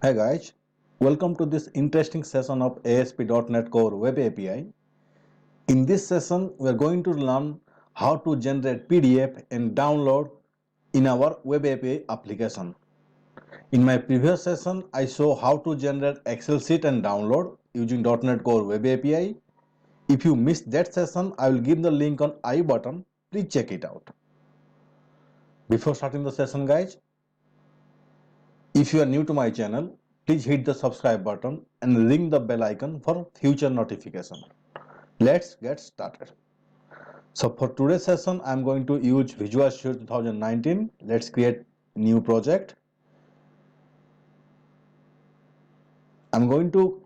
Hi guys, welcome to this interesting session of ASP.NET Core Web API. In this session, we are going to learn how to generate PDF and download in our Web API application. In my previous session, I saw how to generate Excel sheet and download using .NET Core Web API. If you missed that session, I will give the link on I button. Please check it out. Before starting the session guys, if you are new to my channel, please hit the subscribe button and ring the bell icon for future notification. Let's get started. So for today's session, I'm going to use Visual Studio 2019. Let's create new project. I'm going to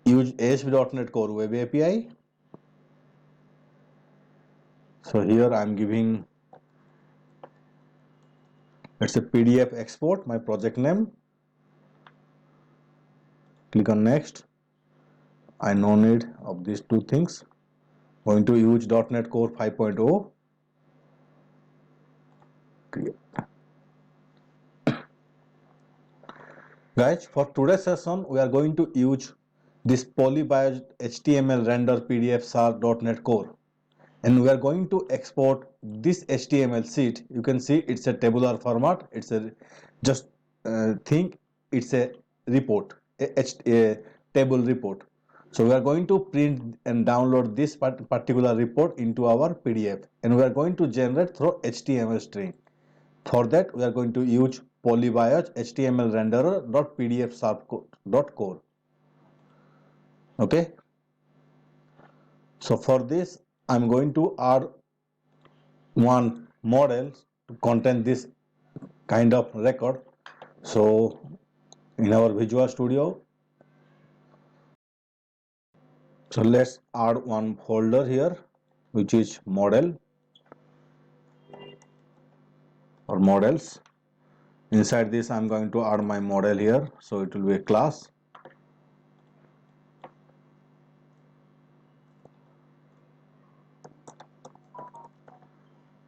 use ASP.NET Core Web API. So here I'm giving, it's a PDF export, my project name. Click on next. I no need of these two things. Going to use .NET Core 5.0. Create. Guys, for today's session, we are going to use this polybios HTML render PDF sar.NET Core, and we are going to export this HTML sheet. You can see it's a tabular format. It's a just think it's a report, a table report. So we are going to print and download this particular report into our PDF, and we are going to generate through HTML string. For that, we are going to use polybios HTML renderer.pdf.core. Okay. So for this, I'm going to add one model to contain this kind of record. So in our Visual Studio, so let's add one folder here, which is model or models. Inside this, I'm going to add my model here. So it will be a class.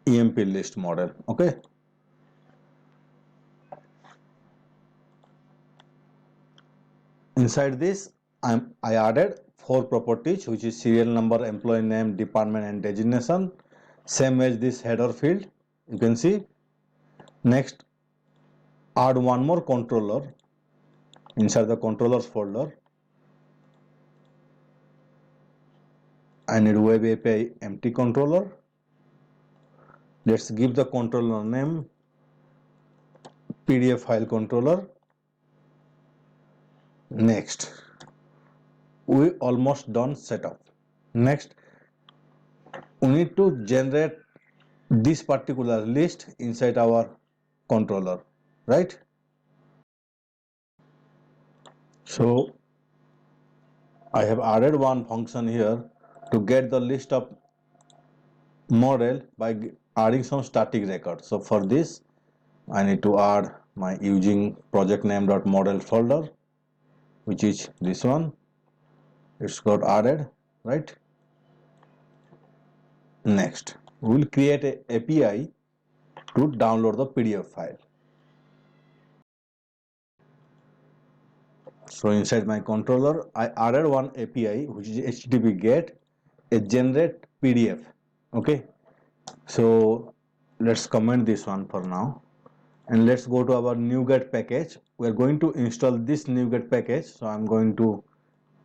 EMP list model. Okay. Inside this, I added 4 properties, which is serial number, employee name, department, and designation, same as this header field. You can see. Next, add one more controller inside the controllers folder. I need Web API empty controller. Let's give the controller name PDF file controller. Next, we almost done setup. Next, we need to generate this particular list inside our controller, right? So I have added one function here to get the list of model by adding some static record. So for this, I need to add my using project name.model folder, which is this one. It's got added, right? Next, we will create a API to download the PDF file. So inside my controller, I added one API, which is HTTP GET a generate PDF. Okay, so let's comment this one for now, and let's go to our NuGet package. We are going to install this NuGet package. So I'm going to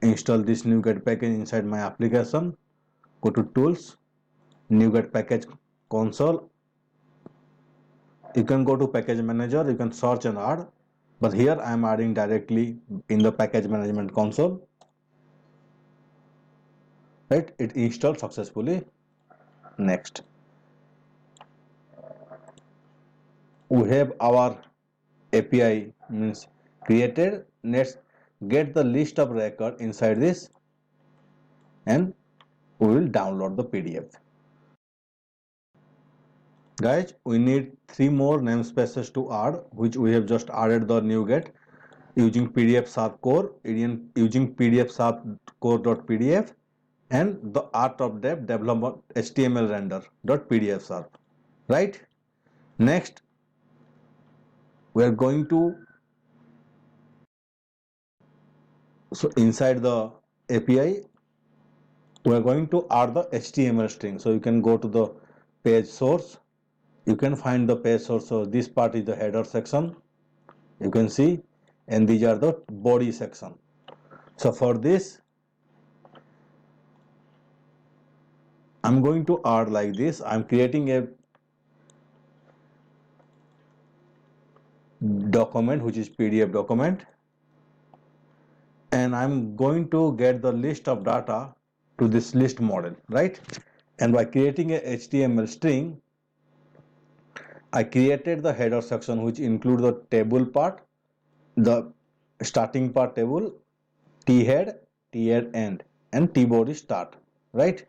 install this NuGet package inside my application. Go to tools, NuGet package console. You can go to package manager, you can search and add, but here I am adding directly in the package management console. Right, it installed successfully. Next, we have our API means created. Let's get the list of record inside this, and we will download the PDF. Guys, we need 3 more namespaces to add, which we have just added the NuGet using PDF sharp core, using PDF sharp core.pdf, and the art of dev development HTML render.pdf sharp. Right? Next, we are going to So inside the API, we are going to add the HTML string. So you can go to the page source. You can find the page source. So this part is the header section. You can see, and these are the body section. So for this, I'm going to add like this. I'm creating a document which is PDF document, and I'm going to get the list of data to this list model, right? And by creating a HTML string, I created the header section which include the table part, the starting part table, T head, T head end, and T body start, right?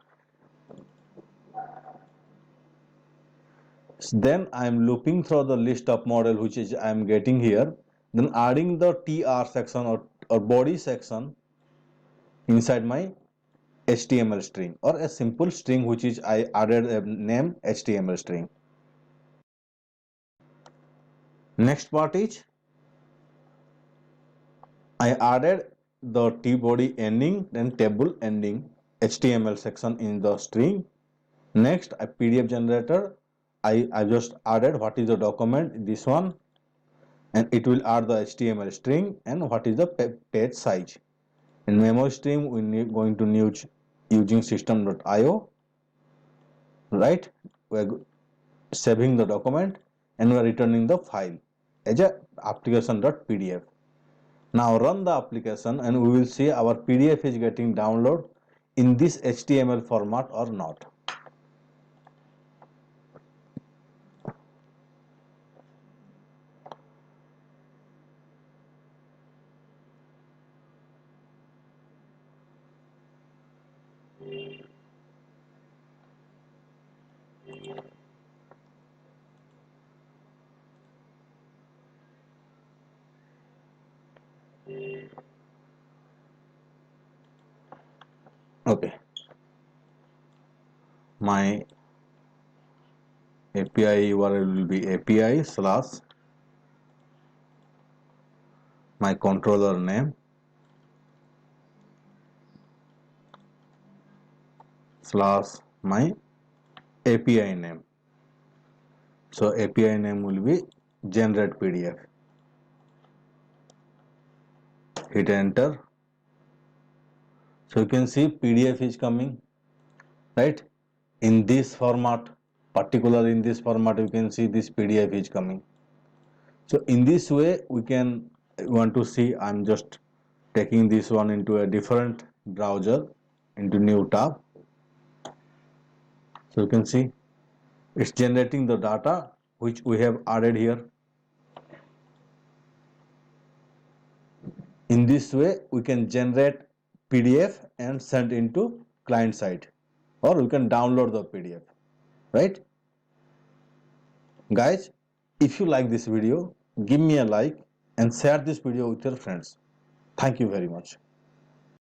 Then I am looping through the list of model which is I am getting here, then adding the TR section or body section inside my HTML string, or a simple string which is I added a name HTML string. Next part is I added the T body ending and table ending HTML section in the string. Next, a PDF generator. I just added what is the document, this one, and it will add the HTML string and what is the page size. In memo stream, we need going to use using system.io, right? We're saving the document and we're returning the file as a application.pdf. Now run the application and we will see our PDF is getting download in this HTML format or not. Okay, my API URL will be API slash my controller name slash my API name. So API name will be generate PDF. Hit enter. So you can see PDF is coming, right? In this format, particularly in this format, you can see this PDF is coming. So in this way, we can want to see, I'm just taking this one into a different browser, into new tab. So you can see it's generating the data which we have added here. In this way, we can generate PDF and send into client side, or we can download the PDF, right? Guys, if you like this video, give me a like and share this video with your friends. Thank you very much.